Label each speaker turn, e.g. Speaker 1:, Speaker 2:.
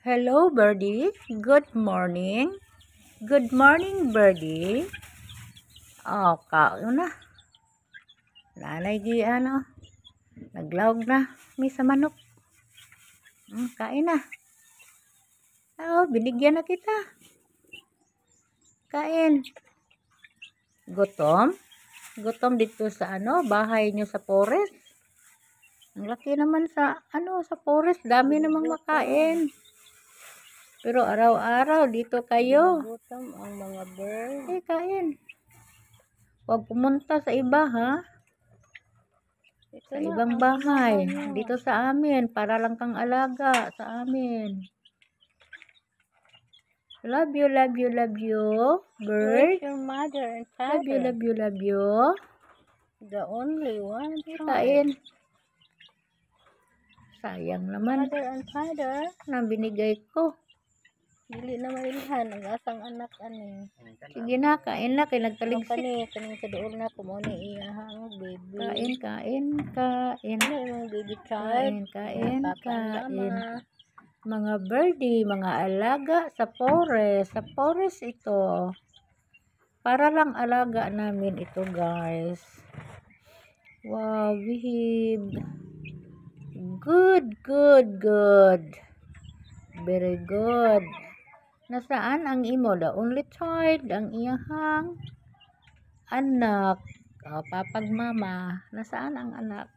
Speaker 1: Hello, birdie. Good morning. Good morning, birdie. Oh, kaon na. Nanay di ano. Naglawag na. May sa manok. Kain na. Oh, binigyan na kita. Kain. Gutom? Gutom dito sa bahay nyo sa forest. Ang laki naman sa sa forest. Dami namang makain. Pero araw-araw dito kayo.
Speaker 2: Gutom ang mga bird.
Speaker 1: Kain. Huwag pumunta sa iba, ha? Sa ibang bahay. Dito sa amin. Para lang kang alaga sa amin. Love you, love you, love you. Bird.
Speaker 2: Your mother and
Speaker 1: Love you,
Speaker 2: father.
Speaker 1: love you, love you.
Speaker 2: The only one.
Speaker 1: Kain. Sayang naman.
Speaker 2: Mother and father.
Speaker 1: Nang binigay ko.
Speaker 2: Dili na mailhan ang asang anak ani.
Speaker 1: Sige na, kain na. Kaya nagtaligsik.
Speaker 2: Kaning kaduol na ko mo ni iyahang baby.
Speaker 1: Kain, kain, kain.
Speaker 2: Ano yung baby child?
Speaker 1: Kain, kain. Mga birdie, mga alaga sa forest. Sa forest ito. Para lang alaga namin ito, guys. Wow, behave. Good, good, good. Very good. Nasaan ang imo? The only child, ang iyahang anak. Papag mama. Nasaan ang anak?